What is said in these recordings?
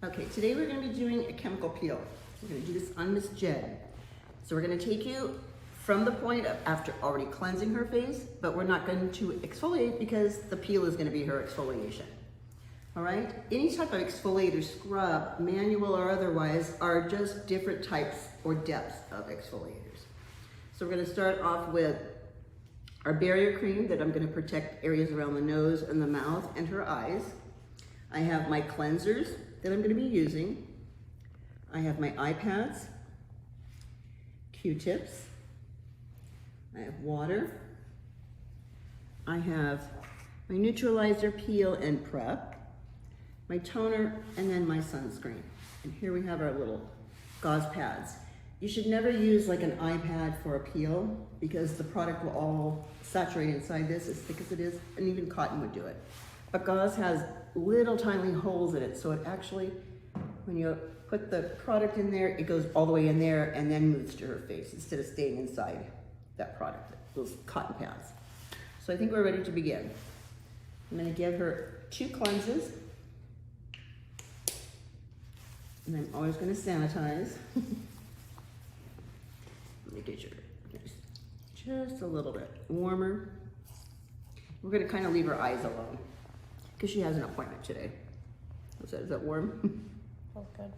Okay, today we're going to be doing a chemical peel. We're going to do this on Miss Jen. So we're going to take you from the point of after already cleansing her face, but we're not going to exfoliate because the peel is going to be her exfoliation. All right? Any type of exfoliator, scrub, manual or otherwise, are just different types or depths of exfoliators. So we're going to start off with our barrier cream that I'm going to protect areas around the nose and the mouth and her eyes. I have my cleansers that I'm going to be using. I have my eye pads, Q-tips, I have water, I have my neutralizer, peel, and prep, my toner, and then my sunscreen. And here we have our little gauze pads. You should never use like an eye pad for a peel because the product will all saturate inside this as thick as it is, and even cotton would do it. But gauze has little tiny holes in it, so it actually, when you put the product in there, it goes all the way in there and then moves to her face instead of staying inside that product, those cotton pads. So I think we're ready to begin. I'm gonna give her 2 cleanses, and I'm always gonna sanitize. Making sure it's just a little bit warmer. We're gonna kind of leave her eyes alone because she has an appointment today. Is that warm? Oh, good.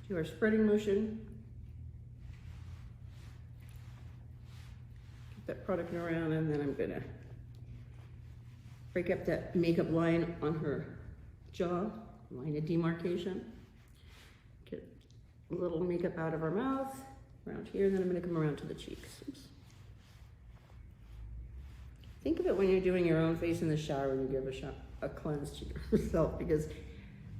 Do our spreading motion. Get that product around, and then I'm gonna break up that makeup line on her jaw, line of demarcation. Get a little makeup out of her mouth, around here, and then I'm gonna come around to the cheeks. Oops. Think of it when you're doing your own face in the shower and you give a cleanse to yourself, because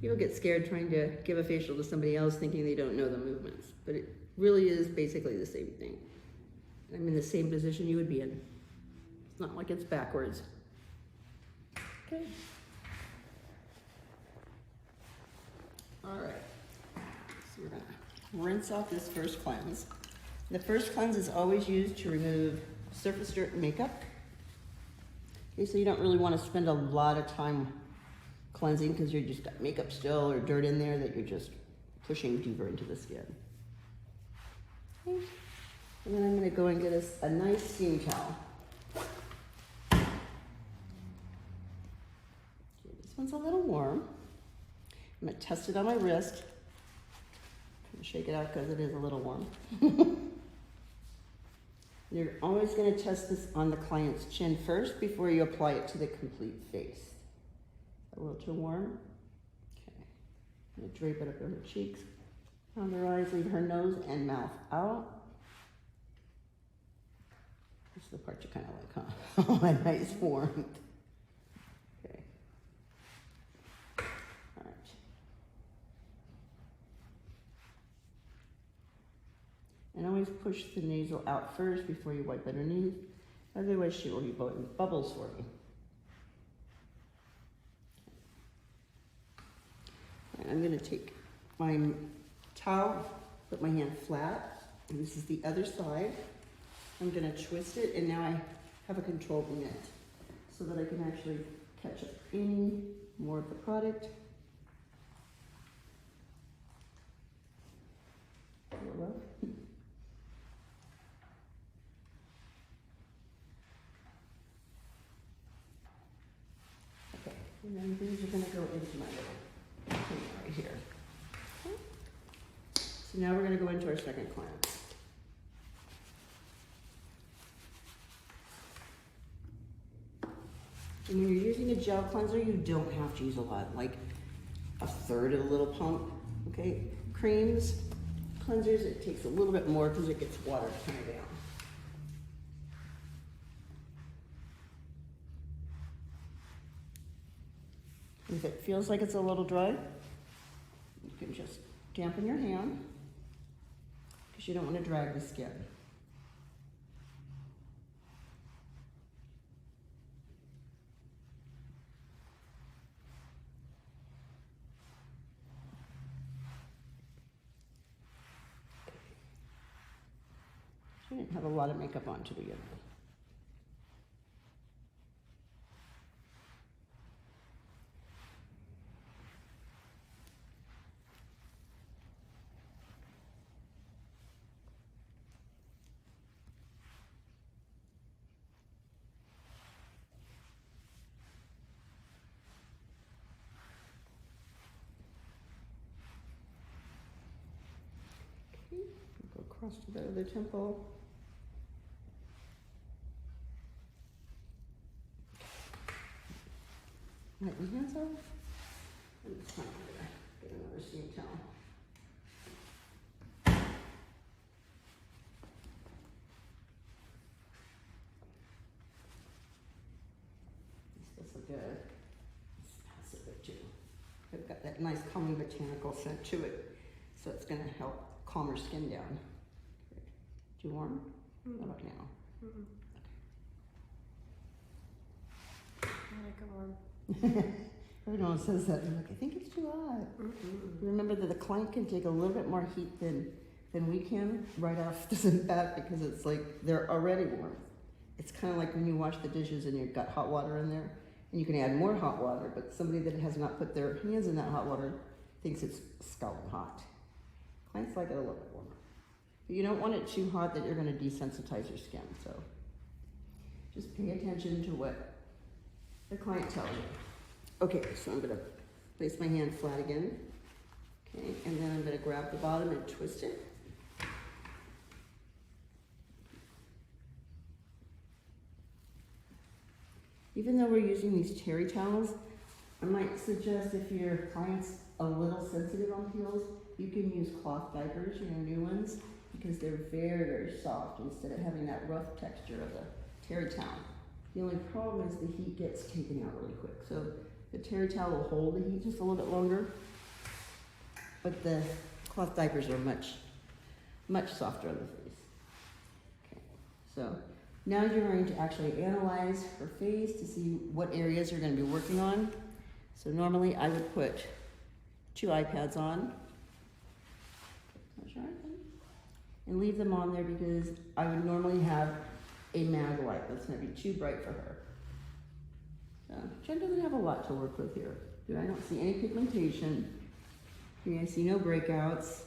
people get scared trying to give a facial to somebody else thinking they don't know the movements, but it really is basically the same thing. I'm in the same position you would be in. It's not like it's backwards. Okay. All right, so we're gonna rinse off this first cleanse. The first cleanse is always used to remove surface dirt and makeup. Okay, so you don't really wanna spend a lot of time cleansing because you just got makeup still or dirt in there that you're just pushing deeper into the skin. Okay. And then I'm going to go and get us a nice steam towel. Okay, this one's a little warm. I'm going to test it on my wrist. I'm going to shake it out because it is a little warm. You're always going to test this on the client's chin first before you apply it to the complete face. A little too warm. Okay. I'm gonna drape it up on her cheeks, around her eyes, leave her nose and mouth out. This is the part you kind of like, huh? Oh, a nice warmth. Okay. All right. And always push the nasal out first before you wipe underneath. Otherwise, she will be blowing bubbles for you. I'm going to take my towel, put my hand flat, and this is the other side. I'm going to twist it, and now I have a controlled net so that I can actually catch up any more of the product. Hello. Okay, and then these are going to go into my little right here. Okay. So now we're going to go into our second cleanse. And when you're using a gel cleanser, you don't have to use a lot, like a third of a little pump. Okay, creams, cleansers, it takes a little bit more because it gets water kind of down. If it feels like it's a little dry, you can just dampen your hand because you don't want to drag the skin. She didn't have a lot of makeup on to begin with. Okay, go across to the other temple. Wipe my hands off. And it's time to get another steam towel. This does look good. Let's pass it a bit too. I've got that nice calming botanical scent to it, so it's going to help calm her skin down. Too warm? How about now? I like it warm. Everyone says that. I'm like, I think it's too hot. Remember that the client can take a little bit more heat than we can right off the bat because it's like they're already warm. It's kind of like when you wash the dishes and you've got hot water in there, and you can add more hot water, but somebody that has not put their hands in that hot water thinks it's scalding hot. Clients like it a little bit warmer. But you don't want it too hot that you're going to desensitize your skin. So just pay attention to what the client tells you. Okay, so I'm going to place my hand flat again. Okay, and then I'm going to grab the bottom and twist it. Even though we're using these terry towels, I might suggest if your client's a little sensitive on peels, you can use cloth diapers, new ones, because they're very, very soft instead of having that rough texture of the terry towel. The only problem is the heat gets taken out really quick. So the terry towel will hold the heat just a little bit longer, but the cloth diapers are much, much softer on the face. Okay, so now you're going to actually analyze her face to see what areas you're going to be working on. So normally I would put 2 iPads on and leave them on there because I would normally have a mag light that's going to be too bright for her. So Jen doesn't have a lot to work with here. I don't see any pigmentation. Here I see no breakouts.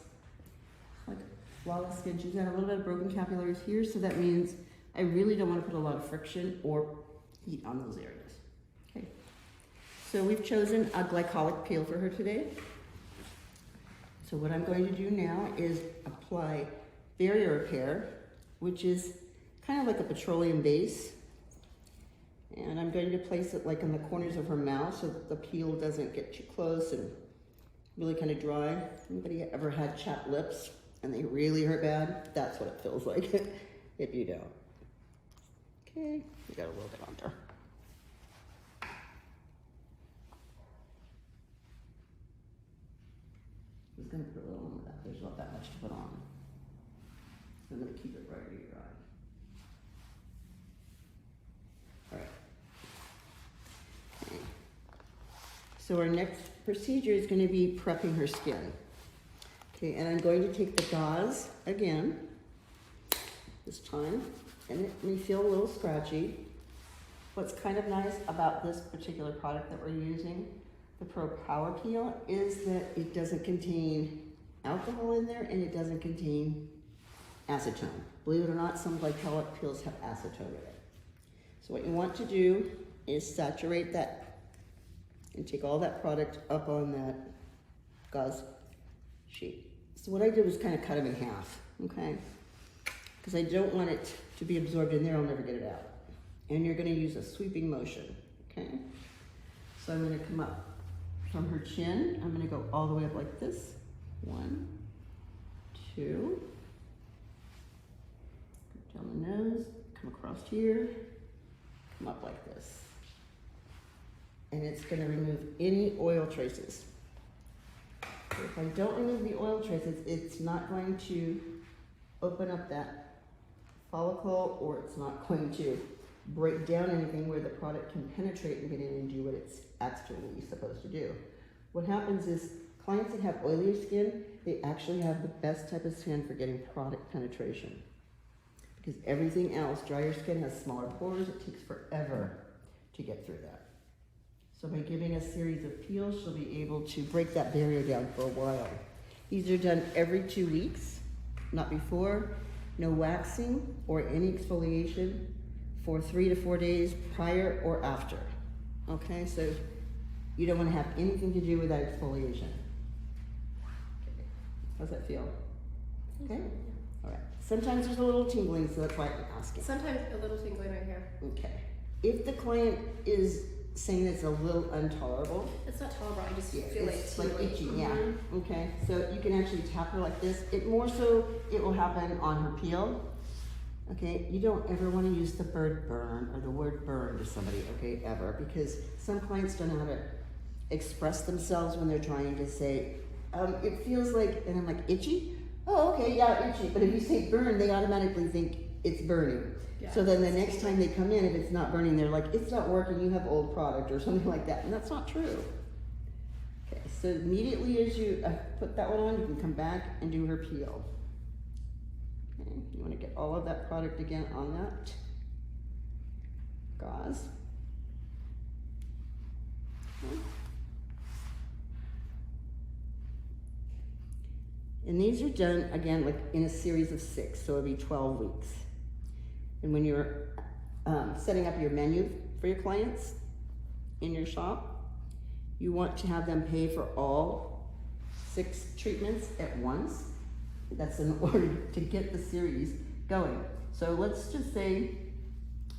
Like flawless skin. She's got a little bit of broken capillaries here, so that means I really don't want to put a lot of friction or heat on those areas. Okay. So we've chosen a glycolic peel for her today. So what I'm going to do now is apply barrier repair, which is kind of like a petroleum base. And I'm going to place it like in the corners of her mouth so that the peel doesn't get too close and really kind of dry. Anybody ever had chapped lips and they really hurt bad? That's what it feels like if you don't. Okay, we got a little bit on there. I was going to put a little on that. There's not that much to put on. So I'm going to keep it right where your eye. All right. Okay. So our next procedure is going to be prepping her skin. Okay, and I'm going to take the gauze again this time, and it may feel a little scratchy. What's kind of nice about this particular product that we're using, the Pro Power Peel, is that it doesn't contain alcohol in there and it doesn't contain acetone. Believe it or not, some glycolic peels have acetone in it. So what you want to do is saturate that and take all that product up on that gauze sheet. So what I did was kind of cut them in half, okay? Because I don't want it to be absorbed in there, I'll never get it out. And you're gonna use a sweeping motion, okay? So I'm gonna come up from her chin, I'm gonna go all the way up like this. 1, 2, down the nose, come across here, come up like this. And it's gonna remove any oil traces. If I don't remove the oil traces, it's not going to open up that follicle, or it's not going to break down anything where the product can penetrate and get in and do what it's actually supposed to do. What happens is clients that have oilier skin, they actually have the best type of skin for getting product penetration. Because everything else, drier skin has smaller pores, it takes forever to get through that. So by giving a series of peels, she'll be able to break that barrier down for a while. These are done every 2 weeks, not before, no waxing or any exfoliation for 3 to 4 days prior or after. Okay, so you don't want to have anything to do with that exfoliation. Okay. How's that feel? Okay? All right. Sometimes there's a little tingling, so that's why I'm asking. Sometimes a little tingling right here. Okay. If the client is saying it's a little intolerable, It's not tolerable, I just feel it's like like tingling. itchy, yeah. Okay, so you can actually tap her like this. It more so, it will happen on her peel. Okay, you don't ever want to use the word burn or the word burn to somebody, okay, ever, because some clients don't know how to express themselves when they're trying to say, it feels like, and I'm like, itchy? Oh, okay, yeah, itchy. But if you say burn, they automatically think it's burning. Yeah. So then the next time they come in, if it's not burning, they're like, it's not working, you have old product or something like that. And that's not true. Okay, so immediately as you put that one on, you can come back and do her peel. Okay, you want to get all of that product again on that gauze. Okay. And these are done, again, like in a series of 6, so it'll be 12 weeks. And when you're setting up your menu for your clients in your shop, you want to have them pay for all 6 treatments at once. That's in order to get the series going. So let's just say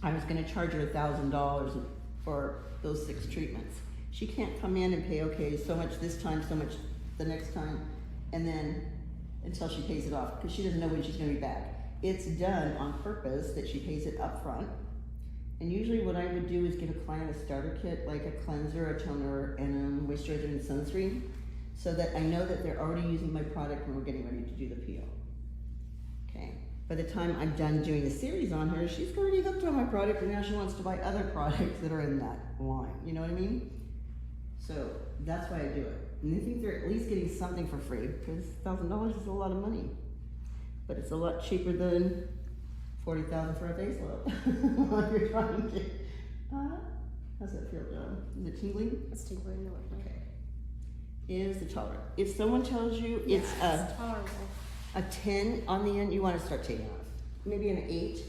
I was going to charge her $1,000 for those 6 treatments. She can't come in and pay, okay, so much this time, so much the next time, and then until she pays it off, because she doesn't know when she's going to be back. It's done on purpose that she pays it up front. And usually what I would do is give a client a starter kit, like a cleanser, a toner, and a moisturizer and sunscreen, so that I know that they're already using my product when we're getting ready to do the peel. Okay. By the time I'm done doing the series on her, she's already hooked on my product, and now she wants to buy other products that are in that line. You know what I mean? So that's why I do it. And I think they're at least getting something for free, because $1,000 is a lot of money. But it's a lot cheaper than $40,000 for a facelift. While you're trying to. How's that feel, John? Is it tingling? It's tingling. No, Okay. Is the tolerant? If someone tells you it's it's tolerable. a 10 on the end, you want to start taking off. Maybe an 8.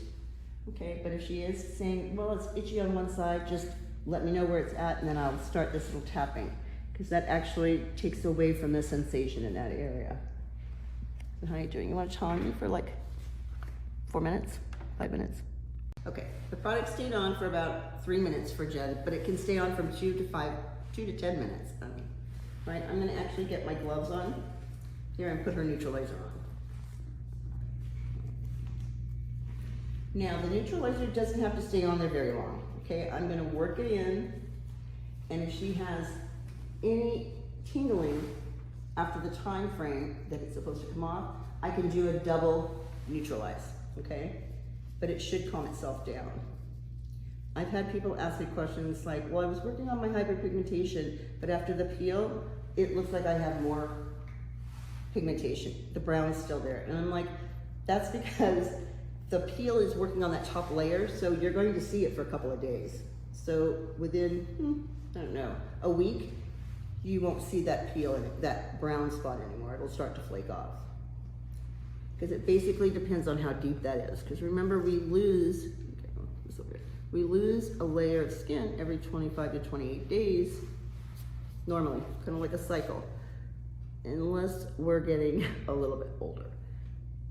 Okay, but if she is saying, well, it's itchy on one side, just let me know where it's at, and then I'll start this little tapping, because that actually takes away from the sensation in that area. So how are you doing? You want to challenge me for like 4 minutes, 5 minutes? Okay, the product stayed on for about 3 minutes for Jen, but it can stay on from 2 to 10 minutes. Right, I'm gonna actually get my gloves on here and put her neutralizer on. Now, the neutralizer doesn't have to stay on there very long, okay? I'm gonna work it in, and if she has any tingling after the time frame that it's supposed to come off, I can do a double neutralize, okay? But it should calm itself down. I've had people ask me questions like, well, I was working on my hyperpigmentation, but after the peel, it looks like I have more pigmentation. The brown's still there. And I'm like, that's because the peel is working on that top layer, so you're going to see it for a couple of days. So within, I don't know, a week, you won't see that peel and that brown spot anymore. It'll start to flake off. Because it basically depends on how deep that is. Because remember, we lose a layer of skin every 25 to 28 days, normally, kind of like a cycle, unless we're getting a little bit older.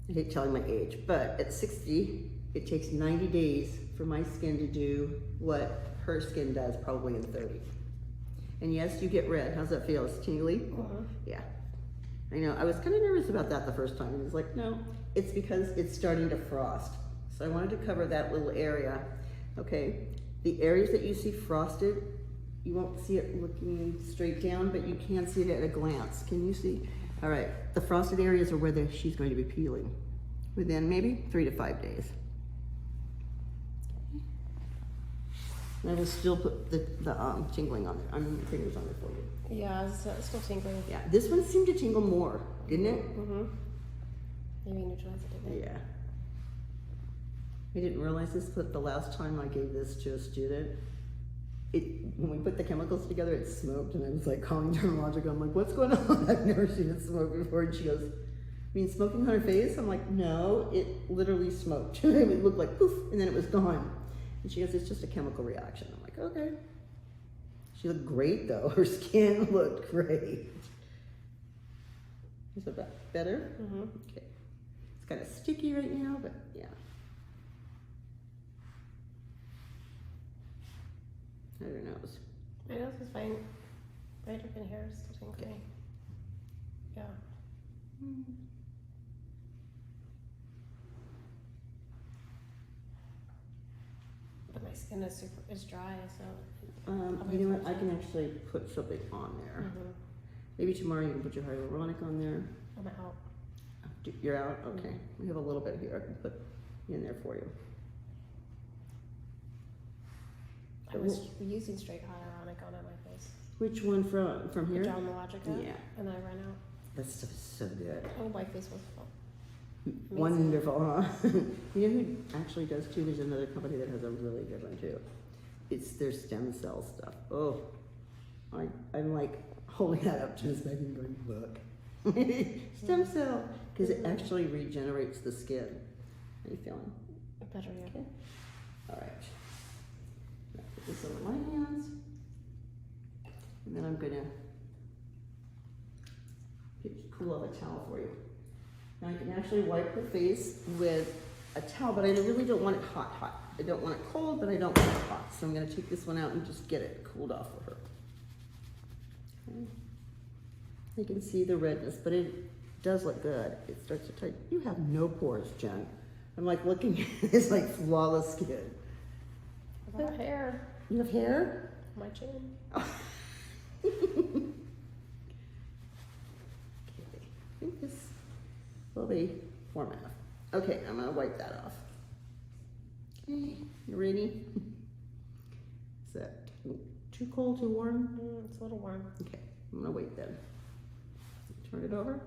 I hate telling my age, but at 60, it takes 90 days for my skin to do what her skin does probably in 30. And yes, you get red. How's that feel? It's tingly? Yeah. I know, I was kind of nervous about that the first time. It was like, no, it's because it's starting to frost. So I wanted to cover that little area. Okay, the areas that you see frosted you won't see it looking straight down, but you can see it at a glance. Can you see? All right, the frosted areas are where she's going to be peeling within maybe 3 to 5 days. And I will still put the tingling on there. Fingers on there for you. Yeah, it's still tingling. Yeah, this one seemed to tingle more, didn't it? Mm-hmm. Maybe neutralize it, didn't it? Yeah. I didn't realize this, but the last time I gave this to a student, when we put the chemicals together, it smoked, and I was like calling Dermalogica. I'm like, what's going on? I've never seen it smoke before. And she goes, "You mean smoking on her face?" I'm like, no, it literally smoked. It looked like poof, and then it was gone. And she goes, it's just a chemical reaction. I'm like, okay. She looked great though. Her skin looked great. Is that better? Mm-hmm. Okay. It's kind of sticky right now, but yeah. I don't know. My nose is fine. Right up in here is still tingling. Yeah. But my skin is dry, so. You know what? I can actually put something on there. Mm-hmm. Maybe tomorrow you can put your hyaluronic on there. I'm out. You're out? Okay. We have a little bit here. I can put in there for you. I was using straight hyaluronic on my face. Which one from here? Dermalogica. Yeah. And I ran out. That stuff is so good. Oh, my face was full. Wonderful, huh? You know who actually does too? There's another company that has a really good one too. It's their stem cell stuff. Oh, I'm like holding that up to his neck and going, look. Stem cell, because it actually regenerates the skin. How are you feeling? Better, yeah. Okay. All right. Now put this over my hands. And then I'm gonna cool off a towel for you. Now I can actually wipe her face with a towel, but I really don't want it hot. I don't want it cold, but I don't want it hot. So I'm gonna take this one out and just get it cooled off for her. Okay. You can see the redness, but it does look good. It starts to tighten. You have no pores, Jen. I'm like looking at this like flawless skin. What about hair? You have hair? My chin. Oh. Okay. I think this will be warm enough. Okay, I'm gonna wipe that off. Okay, you ready? Is that too cold, too warm? It's a little warm. Okay, I'm gonna wait then. Turn it over.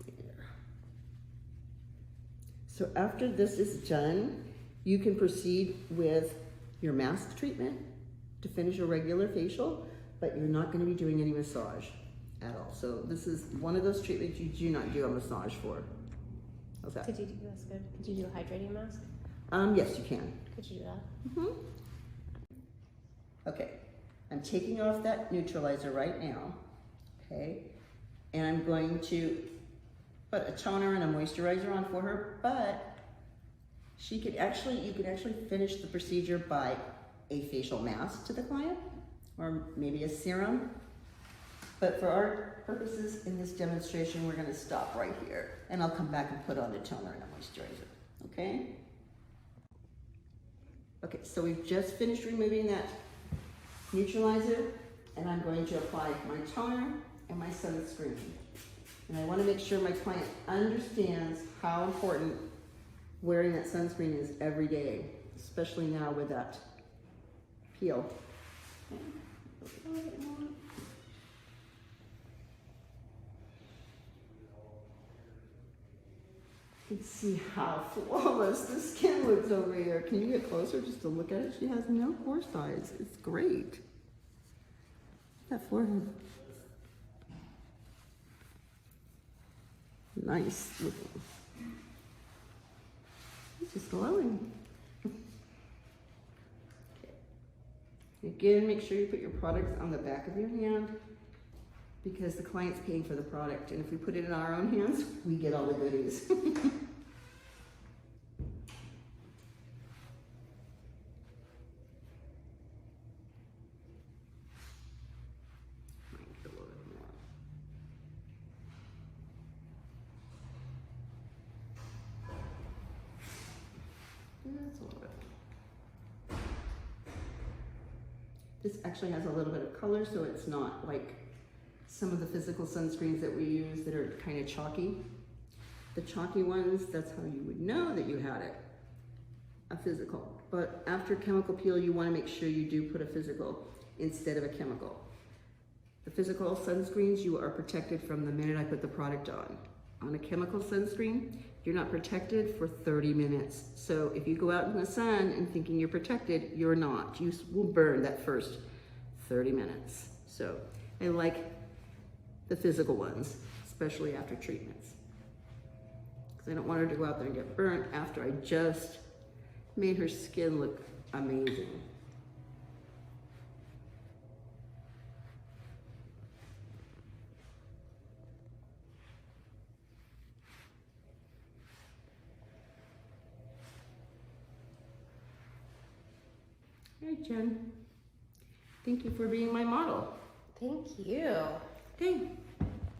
There. So after this is done, you can proceed with your mask treatment to finish a regular facial, but you're not gonna be doing any massage at all. So this is one of those treatments you do not do a massage for. How's that? That's good. Could you do a hydrating mask? Yes, you can. Could you do that? Mm-hmm. Okay, I'm taking off that neutralizer right now, okay? And I'm going to put a toner and a moisturizer on for her, but you could actually finish the procedure by a facial mask to the client, or maybe a serum. But for our purposes in this demonstration, we're gonna stop right here, and I'll come back and put on the toner and a moisturizer, okay? Okay, so we've just finished removing that neutralizer, and I'm going to apply my toner and my sunscreen. And I wanna make sure my client understands how important wearing that sunscreen is every day, especially now with that peel. Okay. You can see how flawless the skin looks over here. Can you get closer just to look at it? She has no pore size. It's great. That forehead. Nice looking. It's just glowing. Okay. Again, make sure you put your products on the back of your hand because the client's paying for the product, and if we put it in our own hands, we get all the goodies. That's a little bit. This actually has a little bit of color, so it's not like some of the physical sunscreens that we use that are kind of chalky. The chalky ones, that's how you would know that you had it, a physical. But after chemical peel, you want to make sure you do put a physical instead of a chemical. The physical sunscreens, you are protected from the minute I put the product on. On a chemical sunscreen, you're not protected for 30 minutes. So if you go out in the sun and thinking you're protected, you're not. You will burn that first 30 minutes. So I like the physical ones, especially after treatments. Because I don't want her to go out there and get burnt after I just made her skin look amazing. Hi, Jen. Thank you for being my model. Thank you. Okay,